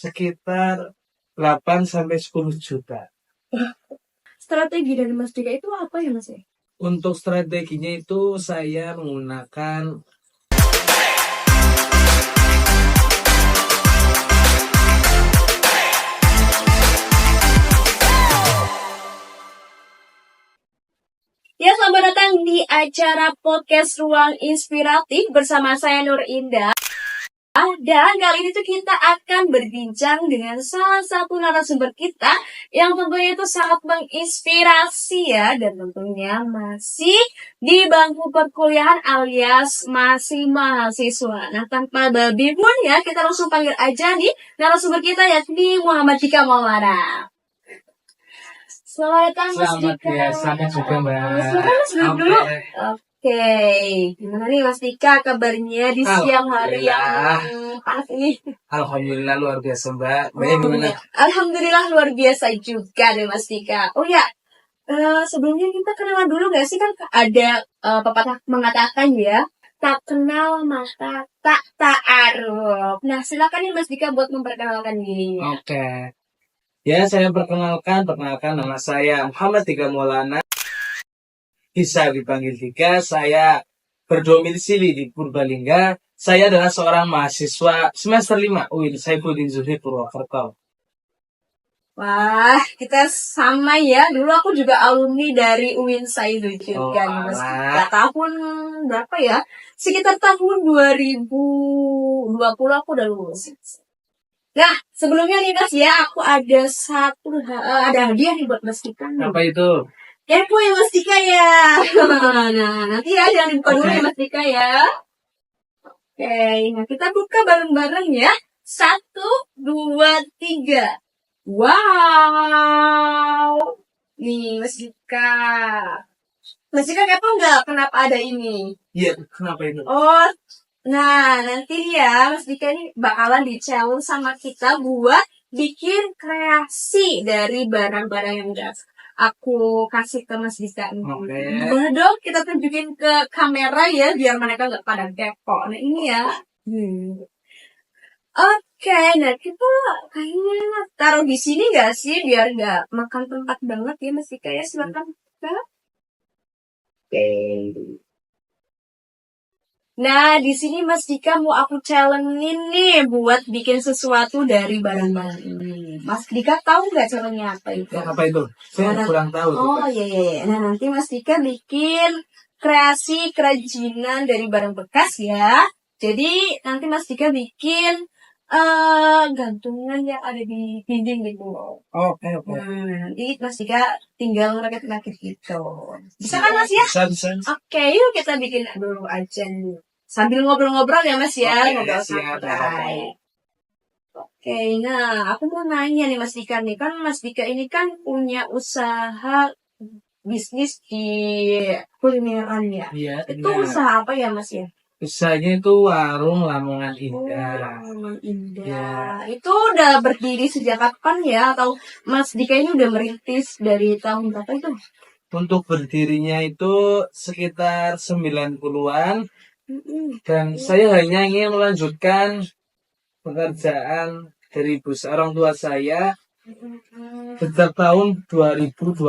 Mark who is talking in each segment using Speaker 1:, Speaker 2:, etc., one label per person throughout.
Speaker 1: sekitar 8 sampai 10 juta.
Speaker 2: Strategi dari Mas Dika itu apa ya Mas ya?
Speaker 1: Untuk strateginya itu saya menggunakan
Speaker 2: Ya, selamat datang di acara podcast Ruang Inspiratif bersama saya Nur Indah. Dan kali ini tuh kita akan berbincang dengan salah satu narasumber kita yang tentunya itu sangat menginspirasi ya, dan tentunya masih di bangku perkuliahan alias masih mahasiswa. Nah, tanpa babi pun ya, kita langsung panggil aja nih narasumber kita yakni Muhammad Dika Maulana. Selamat datang Mas
Speaker 1: selamat
Speaker 2: Dika.
Speaker 1: ya, selamat juga Mbak.
Speaker 2: Silakan Mas duduk dulu. Oke, gimana nih Mas Dika kabarnya di siang hari yang panas ini?
Speaker 1: Alhamdulillah luar biasa Mbak. Mbaknya gimana?
Speaker 2: Alhamdulillah luar biasa juga deh Mas Dika. Oh ya, sebelumnya kita kenalan dulu gak sih? Kan ada pepatah mengatakan ya, tak kenal maka tak ta'aruf. Nah, silakan nih Mas Dika buat memperkenalkan dirinya.
Speaker 1: Oke. Ya, saya perkenalkan nama saya Muhammad Dika Maulana. Bisa dipanggil Dika. Saya berdomisili di Purbalingga. Saya adalah seorang mahasiswa semester 5 UIN Saifuddin Zuhri Purwokerto.
Speaker 2: Wah, kita sama ya. Dulu aku juga alumni dari UIN Saifuddin juga nih Mas Dika. Tahun berapa ya? Sekitar tahun 2020 aku udah lulus. Nah, sebelumnya nih Mas ya, aku ada ada hadiah nih buat Mas Dika.
Speaker 1: Apa itu?
Speaker 2: Kepo ya Mas Dika ya. Nah, nanti ya jangan dibuka dulu ya Mas Dika ya. Oke, nah kita buka bareng-bareng ya. 1, 2, 3. Wow. Nih Mas Dika. Mas Dika kepo nggak kenapa ada ini?
Speaker 1: Iya, kenapa itu?
Speaker 2: Oh, nah, nanti ya Mas Dika ini bakalan di-challenge sama kita buat bikin kreasi dari barang-barang yang udah aku kasih ke Mas Dika ini.
Speaker 1: Oke.
Speaker 2: Boleh dong kita tunjukin ke kamera ya, biar mereka nggak pada kepo. Nah, ini ya. Oke, nah kita kayaknya taruh di sini nggak sih, biar nggak makan tempat banget ya Mas Dika ya. Silakan. Oke. Nah, di sini Mas Dika mau aku challenge-in nih buat bikin sesuatu dari barang-barang ini. Mas Dika tahu nggak caranya apa itu?
Speaker 1: Apa itu? Saya kurang tahu.
Speaker 2: Oh iya. Nah, nanti Mas Dika bikin kreasi kerajinan dari barang bekas ya. Jadi nanti Mas Dika bikin gantungan yang ada di dinding gitu.
Speaker 1: Oke.
Speaker 2: Nanti Mas Dika tinggal rakit-rakit gitu. Bisa kan Mas ya?
Speaker 1: Bisa.
Speaker 2: Oke, yuk kita bikin dulu aja nih. Sambil ngobrol-ngobrol ya Mas ya.
Speaker 1: Oke,
Speaker 2: Ngobrol
Speaker 1: siap.
Speaker 2: santai. Oke, nah aku mau nanya nih Mas Dika nih. Kan Mas Dika ini kan punya usaha bisnis di kulineran ya.
Speaker 1: Iya,
Speaker 2: Itu usaha apa ya Mas ya?
Speaker 1: usahanya itu warung Lamongan Indah.
Speaker 2: Lamongan Indah.
Speaker 1: Ya.
Speaker 2: Itu udah berdiri sejak kapan ya? Atau Mas Dika ini udah merintis dari tahun berapa itu?
Speaker 1: Untuk berdirinya itu sekitar 90-an. Dan saya hanya ingin melanjutkan pekerjaan dari orang tua saya sejak tahun 2020.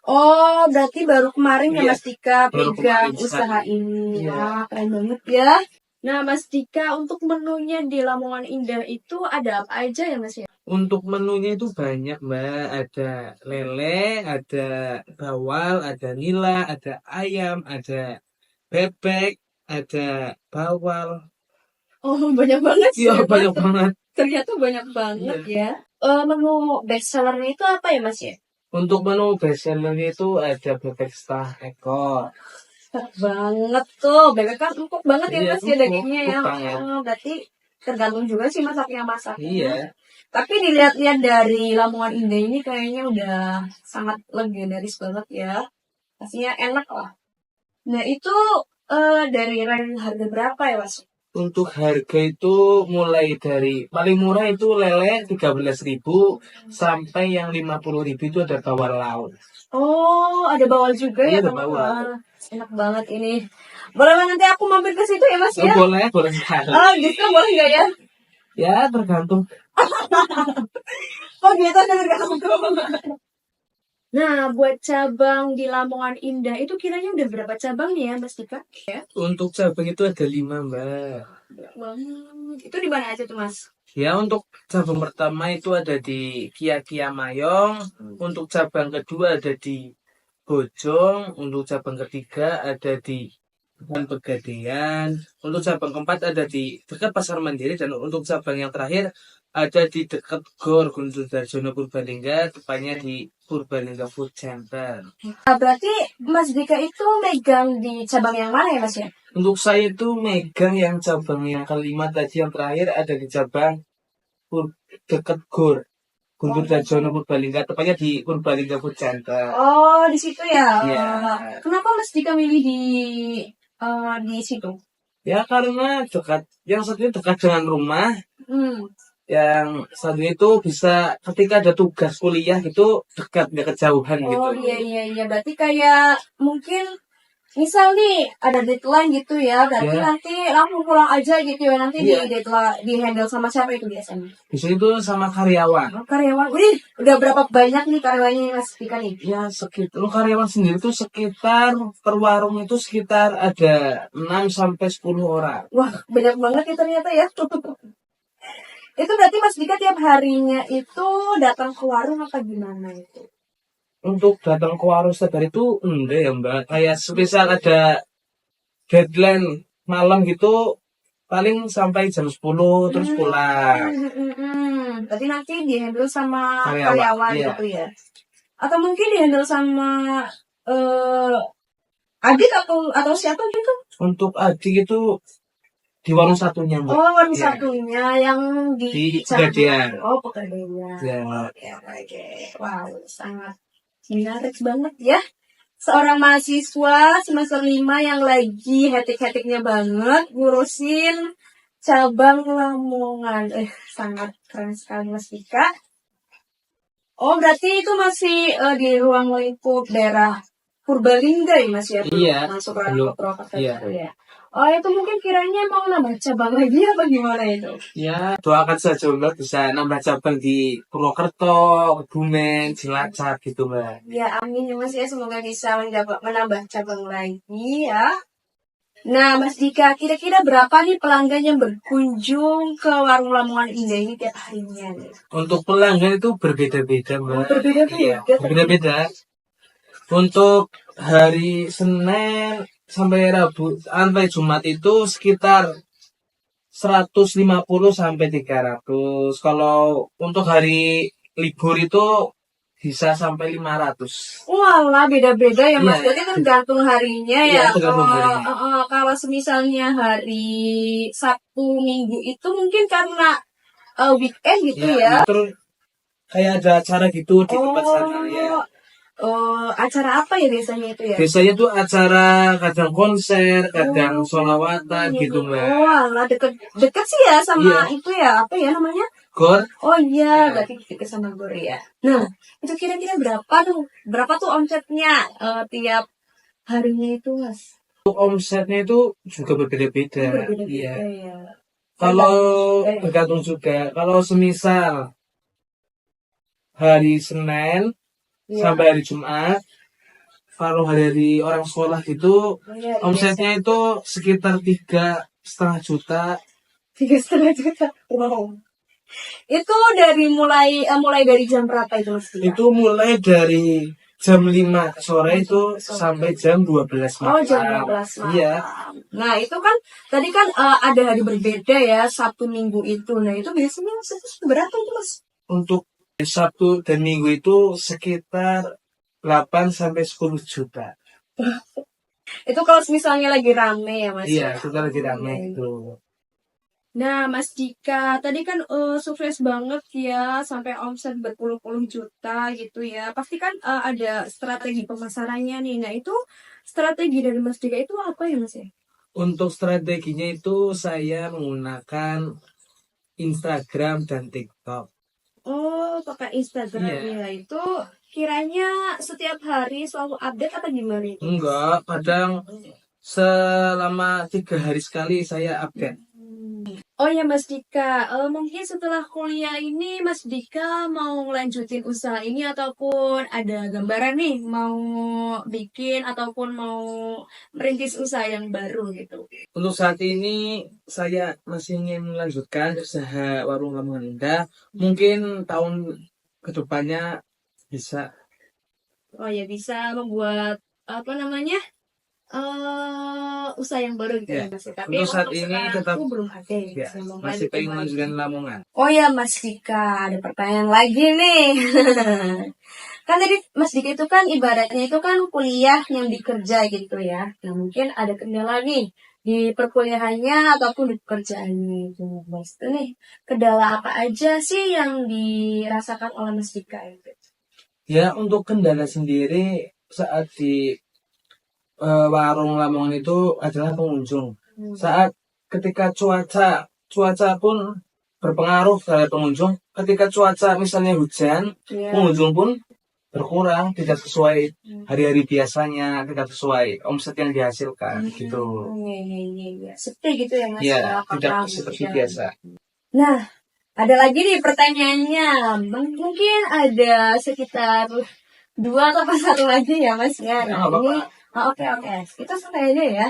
Speaker 2: Oh, berarti baru kemarin ya
Speaker 1: Iya,
Speaker 2: Mas Dika
Speaker 1: baru
Speaker 2: pegang
Speaker 1: kemarin,
Speaker 2: usaha ini.
Speaker 1: Iya.
Speaker 2: Wah, keren banget ya. Nah, Mas Dika, untuk menunya di Lamongan Indah itu ada apa aja ya Mas ya?
Speaker 1: Untuk menunya itu banyak Mbak. Ada lele, ada bawal, ada nila, ada ayam, ada bebek, ada bawal.
Speaker 2: Oh, banyak banget sih.
Speaker 1: Iya, banyak banget.
Speaker 2: Ternyata banyak banget ya. Menu best sellernya itu apa ya Mas ya?
Speaker 1: Untuk menu bestsellernya itu ada bebek setengah ekor.
Speaker 2: Enak banget tuh. Bebek kan empuk banget ya
Speaker 1: Iya,
Speaker 2: Mas ya
Speaker 1: empuk,
Speaker 2: dagingnya ya.
Speaker 1: empuk banget.
Speaker 2: Berarti tergantung juga sih masaknya.
Speaker 1: Iya.
Speaker 2: Tapi dilihat-lihat dari Lamongan Indah ini kayaknya udah sangat legendaris banget ya. Pastinya enak lah. Nah itu dari range harga berapa ya Mas?
Speaker 1: Untuk harga itu mulai dari paling murah itu lele 13.000 sampai yang 50.000 itu ada bawal laut.
Speaker 2: Oh, ada bawal juga ya.
Speaker 1: Iya, ada bawal.
Speaker 2: Enak banget ini. Boleh lah nanti aku mampir ke situ ya Mas ya?
Speaker 1: Boleh sekali.
Speaker 2: Oh, gitu boleh nggak ya?
Speaker 1: Ya tergantung
Speaker 2: Oh gitu, terganggu. Nah, buat cabang di Lamongan Indah itu kiranya udah berapa cabang nih ya, Mas Dika? Ya.
Speaker 1: Untuk cabang itu ada 5, Mbak.
Speaker 2: Itu di mana aja tuh, Mas?
Speaker 1: Ya, untuk cabang pertama itu ada di Kia Mayong, untuk cabang kedua ada di Bojong, untuk cabang ketiga ada di Pegadaian, untuk cabang keempat ada di dekat Pasar Mandiri, dan untuk cabang yang terakhir ada di dekat Gor Gunung Darjono Purbalingga, tepatnya di Purbalingga Food Center.
Speaker 2: Nah, berarti Mas Dika itu megang di cabang yang mana ya, Mas ya?
Speaker 1: Untuk saya itu megang yang cabang yang kelima tadi, yang terakhir ada di cabang dekat Gor Guntur Darjono Purbalingga, tepatnya di Purbalingga Food Center.
Speaker 2: Oh, di situ ya.
Speaker 1: Iya.
Speaker 2: Kenapa Mas Dika milih di situ?
Speaker 1: Ya karena dekat, yang satunya dekat dengan rumah,
Speaker 2: Hmm.
Speaker 1: yang satunya itu bisa ketika ada tugas kuliah gitu dekat, nggak kejauhan gitu.
Speaker 2: Oh iya. Berarti kayak mungkin misal nih ada deadline gitu ya, berarti
Speaker 1: Ya.
Speaker 2: nanti langsung pulang aja gitu ya, nanti
Speaker 1: Iya.
Speaker 2: di deadline di handle sama siapa itu biasanya?
Speaker 1: Bisa itu sama karyawan.
Speaker 2: Oh, karyawan. Wih, udah berapa banyak nih karyawannya Mas Dika nih?
Speaker 1: Ya sekitar, karyawan sendiri tuh sekitar per warung itu sekitar ada 6 sampai 10 orang.
Speaker 2: Wah, banyak banget ya ternyata ya. Itu berarti Mas Dika tiap harinya itu datang ke warung apa gimana itu?
Speaker 1: Untuk datang ke warung setiap hari itu enggak ya, Mbak. Kayak semisal ada deadline malam gitu, paling sampai jam 10 terus pulang.
Speaker 2: Berarti nanti di-handle sama
Speaker 1: Karyawan,
Speaker 2: karyawan
Speaker 1: iya.
Speaker 2: gitu ya? Atau mungkin di-handle sama adik atau siapa gitu?
Speaker 1: Untuk adik itu di warung satunya, Mbak.
Speaker 2: Oh, warung
Speaker 1: Iya.
Speaker 2: satunya yang
Speaker 1: Di Pegadaian.
Speaker 2: Oh, Pegadaian.
Speaker 1: Ya.
Speaker 2: Oke. Wow, sangat menarik banget ya. Seorang mahasiswa semester 5 yang lagi hetik-hetiknya banget ngurusin cabang Lamongan. Sangat keren sekali Mas Dika. Oh, berarti itu masih di ruang lingkup daerah Purbalingga ya Mas ya?
Speaker 1: Iya,
Speaker 2: Masuk
Speaker 1: belum.
Speaker 2: ke Purwakarta
Speaker 1: Iya.
Speaker 2: itu ya. Oh, itu mungkin kiranya mau nambah cabang lagi apa gimana itu?
Speaker 1: Ya, doakan saja Mbak bisa nambah cabang di Purwokerto, Kebumen, Cilacap gitu, Mbak.
Speaker 2: Ya, amin ya Mas ya. Semoga bisa menambah cabang lagi ya. Nah, Mas Dika, kira-kira berapa nih pelanggan yang berkunjung ke warung Lamongan Indah ini tiap harinya nih?
Speaker 1: Untuk pelanggan itu berbeda-beda, Mbak.
Speaker 2: Berbeda-beda.
Speaker 1: Iya, berbeda-beda. Untuk hari Senin sampai Rabu sampai Jumat itu sekitar 150 sampai 300. Kalau untuk hari libur itu bisa sampai 500.
Speaker 2: Walah, beda-beda ya Mas.
Speaker 1: Iya.
Speaker 2: Jadi tergantung harinya
Speaker 1: Iya,
Speaker 2: ya.
Speaker 1: tergantung harinya.
Speaker 2: Kalau semisalnya hari Sabtu Minggu itu mungkin karena weekend gitu ya.
Speaker 1: Terus kayak ada acara gitu di tempat sana ya.
Speaker 2: Acara apa ya biasanya itu ya?
Speaker 1: Biasanya tuh acara kadang konser, kadang sholawatan gitu, Mbak.
Speaker 2: Oh, alah, deket sih ya sama
Speaker 1: Iya.
Speaker 2: itu ya, apa ya namanya?
Speaker 1: Gor,
Speaker 2: Oh iya, berarti deket sama Gor ya. Nah, itu kira-kira berapa tuh omsetnya tiap harinya itu, Mas?
Speaker 1: untuk omsetnya itu juga berbeda-beda.
Speaker 2: Berbeda-beda
Speaker 1: Iya.
Speaker 2: ya.
Speaker 1: Kalau tergantung juga, kalau semisal hari Senin sampai hari Jumat, kalau hari orang sekolah gitu, omsetnya itu sekitar 3,5 juta.
Speaker 2: 3,5 juta. Wow. Itu mulai dari jam berapa itu Mas?
Speaker 1: Itu mulai dari jam 5 sore itu sampai jam 12 malam.
Speaker 2: Oh, jam 12 malam.
Speaker 1: Iya.
Speaker 2: Nah, itu kan tadi kan ada hari berbeda ya, Sabtu Minggu itu. Nah, itu biasanya berapa itu, Mas?
Speaker 1: Untuk Sabtu dan Minggu itu sekitar 8 sampai 10 juta.
Speaker 2: Itu kalau misalnya lagi rame ya Mas?
Speaker 1: Iya, itu lagi rame itu.
Speaker 2: Nah Mas Dika, tadi kan sukses banget ya sampai omset berpuluh-puluh juta gitu ya. Pasti kan ada strategi pemasarannya nih. Nah itu strategi dari Mas Dika itu apa ya Mas ya?
Speaker 1: Untuk strateginya itu saya menggunakan Instagram dan TikTok.
Speaker 2: Oh, pakai Instagram ya. Itu kiranya setiap hari selalu update apa gimana itu?
Speaker 1: Enggak, kadang selama 3 hari sekali saya update.
Speaker 2: Oh ya Mas Dika, mungkin setelah kuliah ini Mas Dika mau ngelanjutin usaha ini ataupun ada gambaran nih mau bikin ataupun mau merintis usaha yang baru gitu.
Speaker 1: Untuk saat ini saya masih ingin melanjutkan usaha warung Lamongan Indah. Mungkin tahun kedepannya bisa.
Speaker 2: Oh ya bisa membuat apa namanya usaha yang baru gitu
Speaker 1: Ya,
Speaker 2: ya Mas. Tapi
Speaker 1: untuk saat
Speaker 2: untuk
Speaker 1: ini
Speaker 2: sekarang
Speaker 1: tetap
Speaker 2: tuh belum ada ya,
Speaker 1: ya,
Speaker 2: saya mau
Speaker 1: masih
Speaker 2: melanjutkan
Speaker 1: pengen
Speaker 2: lagi.
Speaker 1: melanjutkan Lamongan.
Speaker 2: Oh ya Mas Dika, ada pertanyaan lagi nih. Kan tadi Mas Dika itu kan ibaratnya itu kan kuliah yang dikerja gitu ya. Nah mungkin ada kendala nih di perkuliahannya ataupun di pekerjaannya itu Mas. Itu nih kendala apa aja sih yang dirasakan oleh Mas Dika itu?
Speaker 1: Ya, untuk kendala sendiri saat di warung Lamongan itu adalah pengunjung. Saat ketika cuaca pun berpengaruh terhadap pengunjung. Ketika cuaca misalnya hujan,
Speaker 2: Iya.
Speaker 1: pengunjung pun berkurang, tidak sesuai hari-hari biasanya, tidak sesuai omset yang dihasilkan gitu.
Speaker 2: Iya. Seperti gitu ya Mas.
Speaker 1: Ya,
Speaker 2: Apakah
Speaker 1: tidak
Speaker 2: gitu
Speaker 1: seperti
Speaker 2: ya?
Speaker 1: biasa.
Speaker 2: Nah, ada lagi nih pertanyaannya. Mungkin ada sekitar 2 atau satu lagi ya Mas ya. Nah,
Speaker 1: Nggak
Speaker 2: ini
Speaker 1: apa-apa.
Speaker 2: oke. Kita santai aja ya.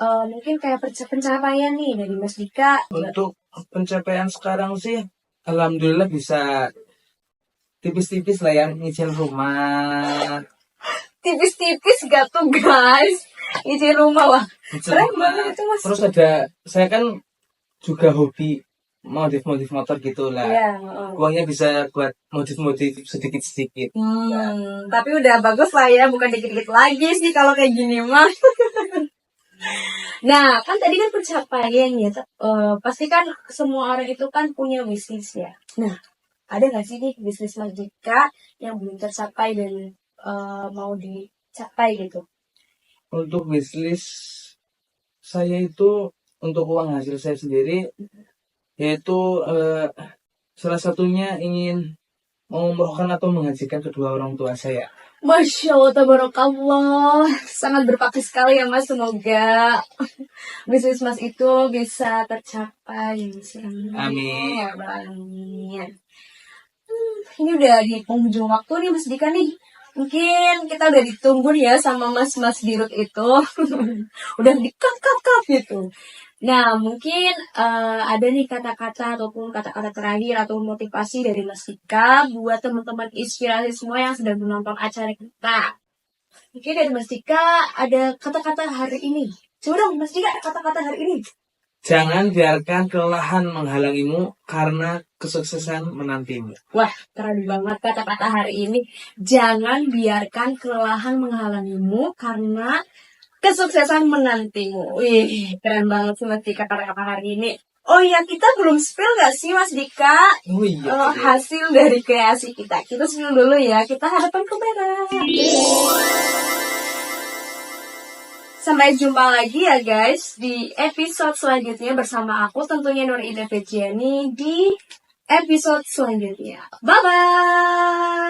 Speaker 2: Mungkin kayak pencapaian nih dari Mas Dika.
Speaker 1: Untuk pencapaian sekarang sih, alhamdulillah bisa tipis-tipis lah ya, nyicil rumah.
Speaker 2: Tipis-tipis gak tuh guys. Isi rumah wah.
Speaker 1: Nyicil
Speaker 2: Keren
Speaker 1: rumah.
Speaker 2: banget itu Mas.
Speaker 1: Terus saya kan juga hobi modif-modif motor gitu lah.
Speaker 2: Iya.
Speaker 1: Uangnya bisa buat modif-modif sedikit-sedikit.
Speaker 2: Tapi udah bagus lah ya, bukan dikit-dikit lagi sih kalau kayak gini mah. Nah, kan tadi kan pencapaian ya. Pasti kan semua orang itu kan punya bisnis ya. Nah, ada nggak sih nih bisnis Mas Dika yang belum tercapai dan mau dicapai gitu?
Speaker 1: Untuk bisnis saya itu, untuk uang hasil saya sendiri, yaitu salah satunya ingin mengumrohkan atau menghajikan kedua orang tua saya.
Speaker 2: Masya Allah, tabarakallah. Sangat berbakti sekali ya Mas. Semoga bisnis Mas itu bisa tercapai.
Speaker 1: Amin.
Speaker 2: Ya, Amin. Ini udah di penghujung waktu nih Mas Dika nih. Mungkin kita udah ditunggu nih ya sama mas-mas dirut itu. Udah di-cut gitu. Nah, mungkin ada nih kata-kata ataupun kata-kata terakhir atau motivasi dari Mas Dika buat teman-teman inspirasi semua yang sedang menonton acara kita. Mungkin dari Mas Dika ada kata-kata hari ini. Coba dong Mas Dika, kata-kata hari ini.
Speaker 1: Jangan biarkan kelelahan menghalangimu karena kesuksesan menantimu.
Speaker 2: Wah, keren banget kata-kata hari ini. Jangan biarkan kelelahan menghalangimu karena kesuksesan menantimu. Wih, keren banget sih Mas Dika kata-kata hari ini. Oh iya, kita belum spill gak sih Mas Dika?
Speaker 1: Oh iya.
Speaker 2: Hasil dari kreasi kita. Kita spill dulu ya. Kita hadapan kamera. Sampai jumpa lagi ya guys di episode selanjutnya bersama aku tentunya Nur Indah Fejiani di episode selanjutnya. Bye-bye!